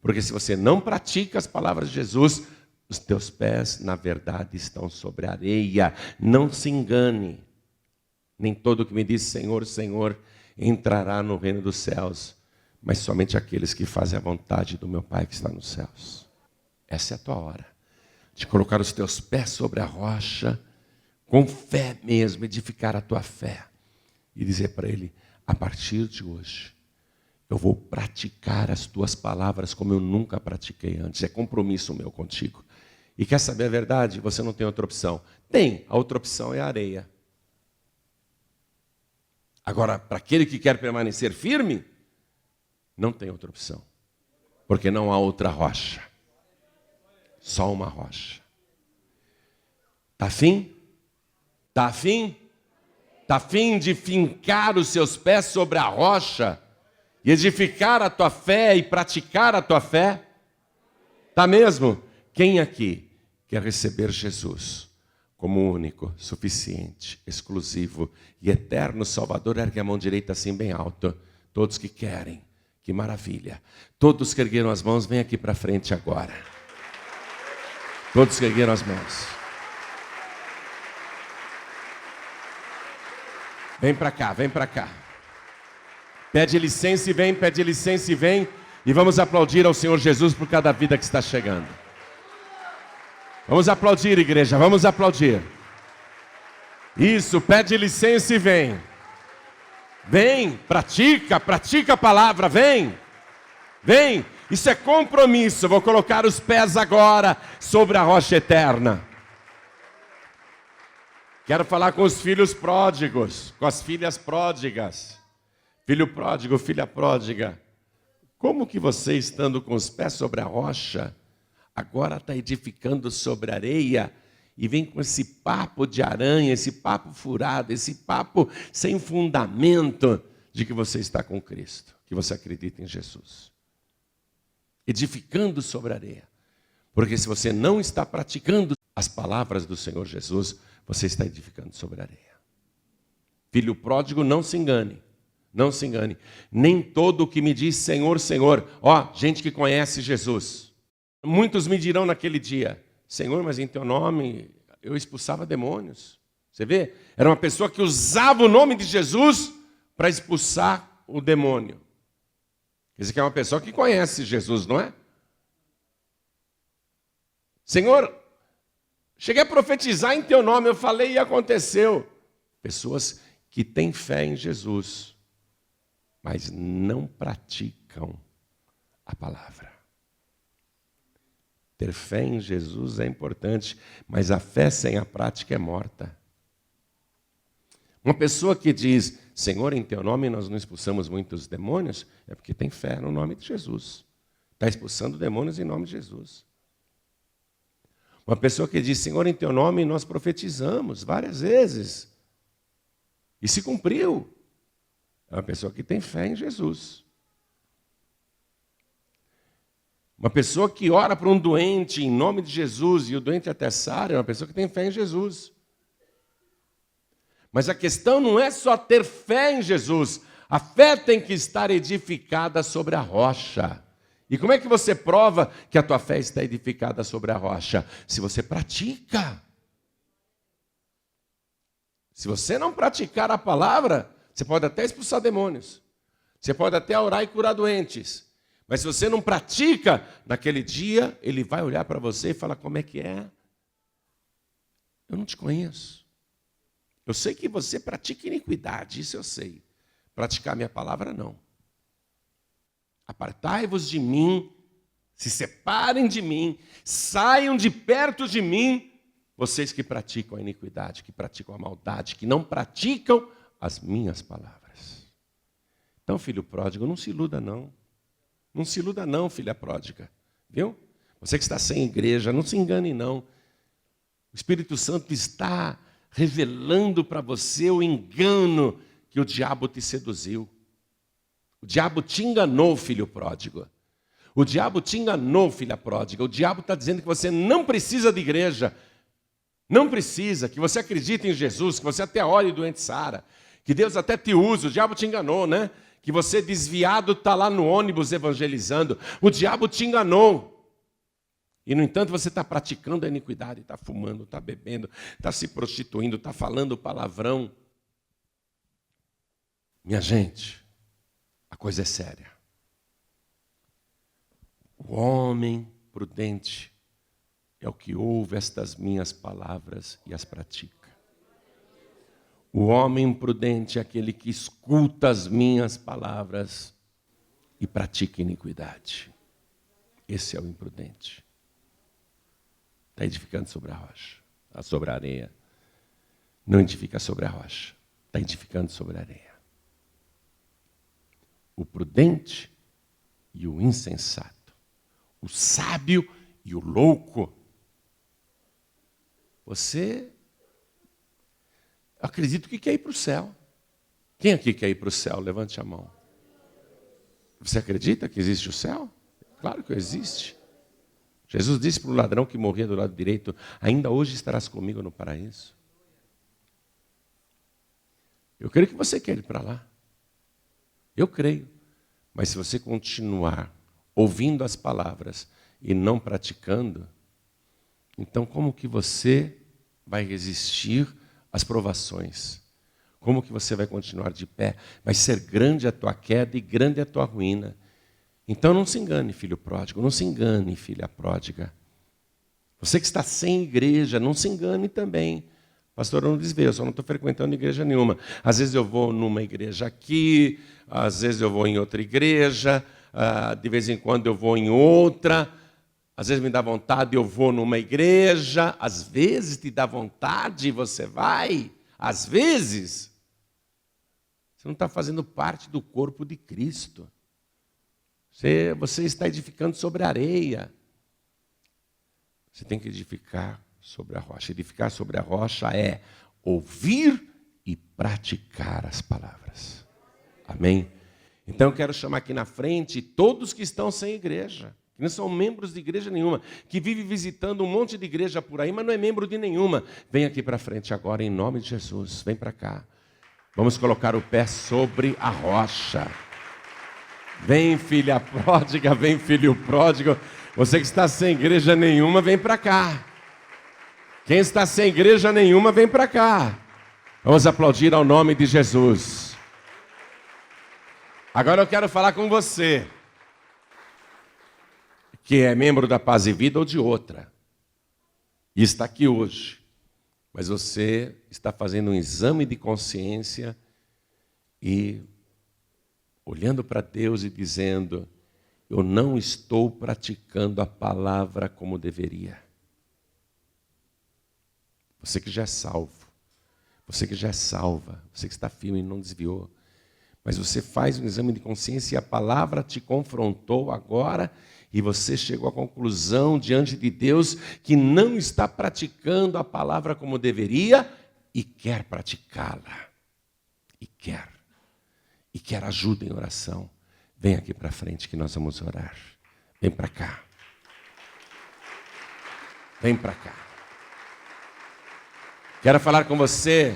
porque se você não pratica as palavras de Jesus, os teus pés, na verdade, estão sobre a areia. Não se engane. Nem todo que me diz Senhor, Senhor, entrará no reino dos céus, mas somente aqueles que fazem a vontade do meu Pai que está nos céus. Essa é a tua hora, de colocar os teus pés sobre a rocha, com fé mesmo, edificar a tua fé, e dizer para Ele, a partir de hoje, eu vou praticar as tuas palavras como eu nunca pratiquei antes. É compromisso meu contigo. E quer saber a verdade? Você não tem outra opção. Tem, a outra opção é a areia. Agora, para aquele que quer permanecer firme, não tem outra opção. Porque não há outra rocha. Só uma rocha. Está afim? Está afim? Está afim de fincar os seus pés sobre a rocha? E edificar a tua fé e praticar a tua fé? Está mesmo? Quem aqui quer receber Jesus como único, suficiente, exclusivo e eterno Salvador? Ergue a mão direita assim bem alto. Todos que querem, que maravilha. Todos que ergueram as mãos, vem aqui para frente agora. Todos que ergueram as mãos. Vem para cá, vem para cá. Pede licença e vem, pede licença e vem. E vamos aplaudir ao Senhor Jesus por cada vida que está chegando. Vamos aplaudir, igreja, vamos aplaudir. Isso, pede licença e vem. Vem, pratica a palavra, vem. Vem, isso é compromisso. Vou colocar os pés agora sobre a rocha eterna. Quero falar com os filhos pródigos, com as filhas pródigas. Filho pródigo, filha pródiga, como que você, estando com os pés sobre a rocha, agora está edificando sobre a areia e vem com esse papo de aranha, esse papo furado, esse papo sem fundamento de que você está com Cristo, que você acredita em Jesus. Edificando sobre a areia. Porque se você não está praticando as palavras do Senhor Jesus, você está edificando sobre a areia. Filho pródigo, não se engane. Não se engane. Nem todo o que me diz Senhor, Senhor, gente que conhece Jesus. Muitos me dirão naquele dia, Senhor, mas em teu nome eu expulsava demônios. Você vê? Era uma pessoa que usava o nome de Jesus para expulsar o demônio. Quer dizer que é uma pessoa que conhece Jesus, não é? Senhor, cheguei a profetizar em teu nome, eu falei e aconteceu. Pessoas que têm fé em Jesus, mas não praticam a palavra. Ter fé em Jesus é importante, mas a fé sem a prática é morta. Uma pessoa que diz, Senhor, em teu nome nós não expulsamos muitos demônios, é porque tem fé no nome de Jesus. Está expulsando demônios em nome de Jesus. Uma pessoa que diz, Senhor, em teu nome nós profetizamos várias vezes. E se cumpriu. É uma pessoa que tem fé em Jesus. Uma pessoa que ora para um doente em nome de Jesus e o doente até sara é uma pessoa que tem fé em Jesus. Mas a questão não é só ter fé em Jesus. A fé tem que estar edificada sobre a rocha. E como é que você prova que a tua fé está edificada sobre a rocha? Se você pratica. Se você não praticar a palavra, você pode até expulsar demônios. Você pode até orar e curar doentes. Mas se você não pratica, naquele dia, ele vai olhar para você e falar, como é que é? Eu não te conheço. Eu sei que você pratica iniquidade, isso eu sei. Praticar minha palavra, não. Apartai-vos de mim, se separem de mim, saiam de perto de mim, vocês que praticam a iniquidade, que praticam a maldade, que não praticam as minhas palavras. Então, filho pródigo, não se iluda, não. Não se iluda não, filha pródiga, viu? Você que está sem igreja, não se engane não. O Espírito Santo está revelando para você o engano que o diabo te seduziu. O diabo te enganou, filho pródigo. O diabo te enganou, filha pródiga. O diabo está dizendo que você não precisa de igreja. Não precisa, que você acredite em Jesus, que você até ore doente sara, que Deus até te usa. O diabo te enganou, né? Que você desviado está lá no ônibus evangelizando. O diabo te enganou. E, no entanto, você está praticando a iniquidade, está fumando, está bebendo, está se prostituindo, está falando palavrão. Minha gente, a coisa é séria. O homem prudente é o que ouve estas minhas palavras e as pratica. O homem prudente é aquele que escuta as minhas palavras e pratica iniquidade. Esse é o imprudente. Está edificando sobre a rocha, sobre a areia. Não edifica sobre a rocha, está edificando sobre a areia. O prudente e o insensato. O sábio e o louco. Você... acredito que quer ir para o céu. Quem aqui quer ir para o céu? Levante a mão. Você acredita que existe o céu? Claro que existe. Jesus disse para o ladrão que morria do lado direito, ainda hoje estarás comigo no paraíso. Eu creio que você quer ir para lá. Eu creio. Mas se você continuar ouvindo as palavras e não praticando, então como que você vai resistir as provações? Como que você vai continuar de pé? Vai ser grande a tua queda e grande a tua ruína. Então não se engane, filho pródigo, não se engane, filha pródiga. Você que está sem igreja, não se engane também. Pastor, eu não desvio, eu só não estou frequentando igreja nenhuma. Às vezes eu vou numa igreja aqui, às vezes eu vou em outra igreja, de vez em quando eu vou em outra. Às vezes me dá vontade, eu vou numa igreja. Às vezes te dá vontade e você vai. Às vezes, você não está fazendo parte do corpo de Cristo. Você está edificando sobre a areia. Você tem que edificar sobre a rocha. Edificar sobre a rocha é ouvir e praticar as palavras. Amém? Então eu quero chamar aqui na frente todos que estão sem igreja, que não são membros de igreja nenhuma, que vive visitando um monte de igreja por aí, mas não é membro de nenhuma. Vem aqui para frente agora, em nome de Jesus. Vem para cá. Vamos colocar o pé sobre a rocha. Vem, filha pródiga, vem, filho pródigo. Você que está sem igreja nenhuma, vem para cá. Quem está sem igreja nenhuma, vem para cá. Vamos aplaudir ao nome de Jesus. Agora eu quero falar com você, que é membro da Paz e Vida ou de outra, e está aqui hoje, mas você está fazendo um exame de consciência e olhando para Deus e dizendo, eu não estou praticando a palavra como deveria. Você que já é salvo, você que já é salva, você que está firme e não desviou, mas você faz um exame de consciência e a palavra te confrontou agora e você chegou à conclusão diante de Deus que não está praticando a palavra como deveria e quer praticá-la. E quer ajuda em oração. Vem aqui para frente que nós vamos orar. Vem para cá. Vem para cá. Quero falar com você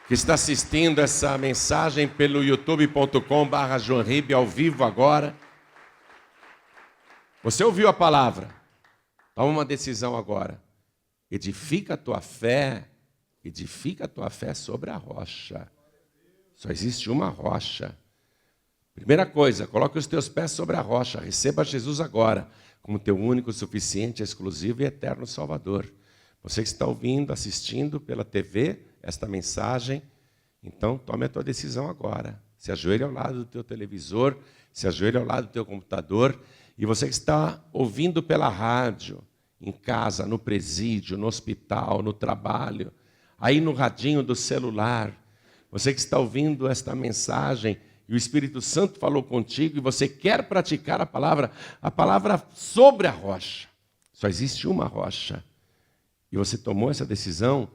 que está assistindo essa mensagem pelo youtube.com/joanribe ao vivo agora. Você ouviu a palavra? Toma uma decisão agora. Edifica a tua fé sobre a rocha. Só existe uma rocha. Primeira coisa, coloque os teus pés sobre a rocha. Receba Jesus agora como teu único, suficiente, exclusivo e eterno Salvador. Você que está ouvindo, assistindo pela TV esta mensagem, então tome a tua decisão agora. Se ajoelhe ao lado do teu televisor, se ajoelhe ao lado do teu computador. E você que está ouvindo pela rádio, em casa, no presídio, no hospital, no trabalho, aí no radinho do celular. Você que está ouvindo esta mensagem e o Espírito Santo falou contigo e você quer praticar a palavra sobre a rocha. Só existe uma rocha. E você tomou essa decisão,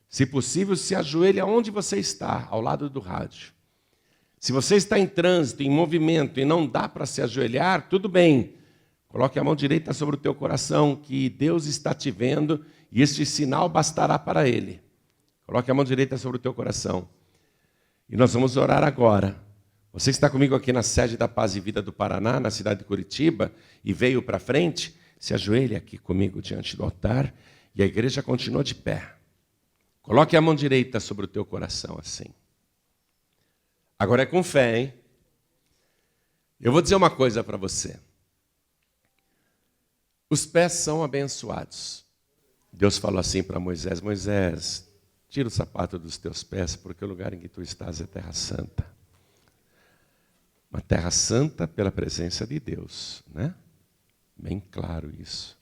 se possível, se ajoelhe aonde você está, ao lado do rádio. Se você está em trânsito, em movimento e não dá para se ajoelhar, tudo bem. Coloque a mão direita sobre o teu coração, que Deus está te vendo e este sinal bastará para Ele. Coloque a mão direita sobre o teu coração. E nós vamos orar agora. Você está comigo aqui na sede da Paz e Vida do Paraná, na cidade de Curitiba, e veio para frente, se ajoelhe aqui comigo diante do altar. E a igreja continua de pé. Coloque a mão direita sobre o teu coração assim. Agora é com fé, hein? Eu vou dizer uma coisa para você. Os pés são abençoados. Deus falou assim para Moisés: Moisés, tira o sapato dos teus pés, porque o lugar em que tu estás é terra santa. Uma terra santa pela presença de Deus, né? Bem claro isso.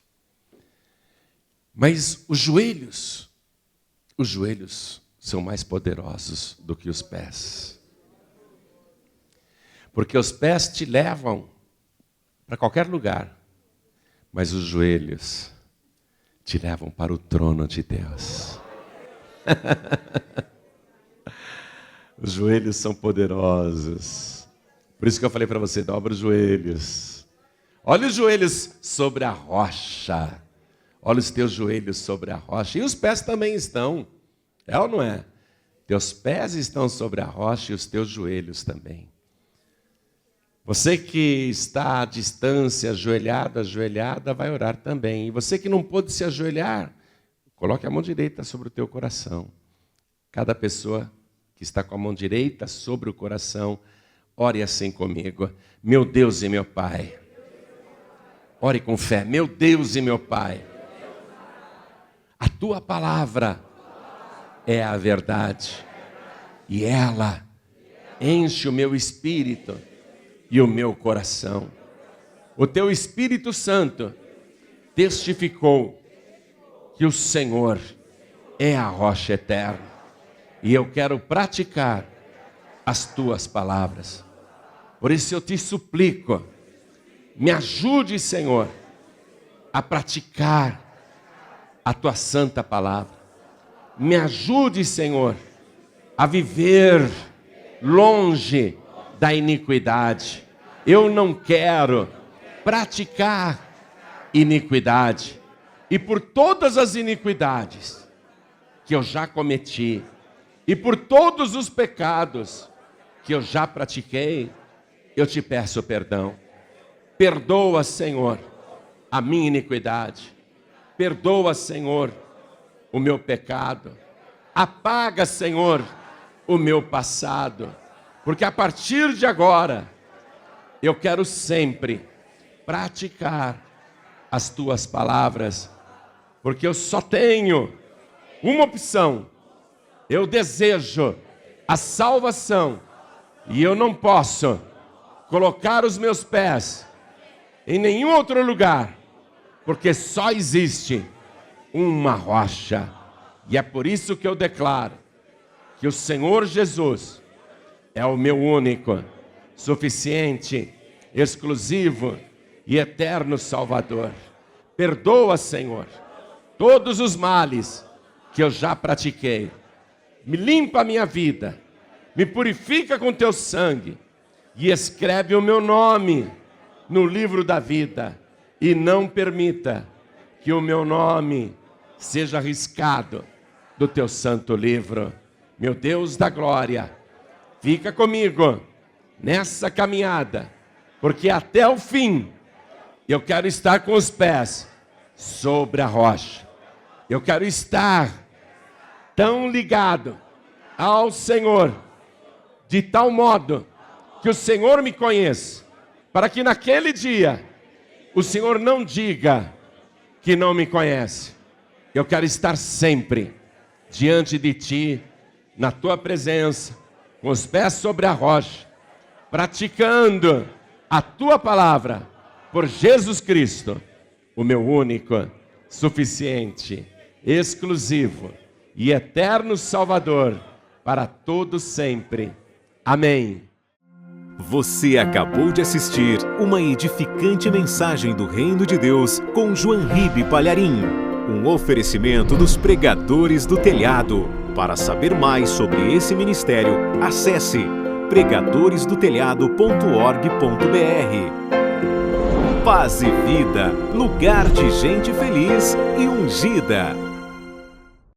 Mas os joelhos são mais poderosos do que os pés. Porque os pés te levam para qualquer lugar, mas os joelhos te levam para o trono de Deus. Os joelhos são poderosos. Por isso que eu falei para você, dobra os joelhos. Olha os joelhos sobre a rocha. Olha os teus joelhos sobre a rocha. E os pés também estão. É ou não é? Teus pés estão sobre a rocha e os teus joelhos também. Você que está à distância, ajoelhada, vai orar também. E você que não pôde se ajoelhar, coloque a mão direita sobre o teu coração. Cada pessoa que está com a mão direita sobre o coração, ore assim comigo. Meu Deus e meu Pai. Ore com fé. Meu Deus e meu Pai. A tua palavra é a verdade. E ela enche o meu espírito e o meu coração. O teu Espírito Santo testificou que o Senhor é a rocha eterna. E eu quero praticar as tuas palavras. Por isso eu te suplico, me ajude, Senhor, a praticar a tua santa palavra. Me ajude, Senhor, a viver longe da iniquidade. Eu não quero praticar iniquidade. E por todas as iniquidades que eu já cometi, e por todos os pecados que eu já pratiquei, eu te peço perdão. Perdoa, Senhor, a minha iniquidade. Perdoa, Senhor, o meu pecado. Apaga, Senhor, o meu passado. Porque a partir de agora, eu quero sempre praticar as tuas palavras. Porque eu só tenho uma opção. Eu desejo a salvação. E eu não posso colocar os meus pés em nenhum outro lugar. Porque só existe uma rocha. E é por isso que eu declaro que o Senhor Jesus é o meu único, suficiente, exclusivo e eterno Salvador. Perdoa, Senhor, todos os males que eu já pratiquei. Me limpa a minha vida, me purifica com teu sangue e escreve o meu nome no livro da vida. E não permita que o meu nome seja riscado do teu santo livro. Meu Deus da glória, fica comigo nessa caminhada, porque até o fim eu quero estar com os pés sobre a rocha. Eu quero estar tão ligado ao Senhor, de tal modo que o Senhor me conheça, para que naquele dia o Senhor não diga que não me conhece. Eu quero estar sempre diante de Ti, na Tua presença, com os pés sobre a rocha, praticando a Tua palavra, por Jesus Cristo, o meu único, suficiente, exclusivo e eterno Salvador, para todos sempre. Amém. Você acabou de assistir uma edificante mensagem do Reino de Deus com João Ribe Palharim. Um oferecimento dos Pregadores do Telhado. Para saber mais sobre esse ministério, acesse pregadoresdotelhado.org.br. Paz e vida, lugar de gente feliz e ungida.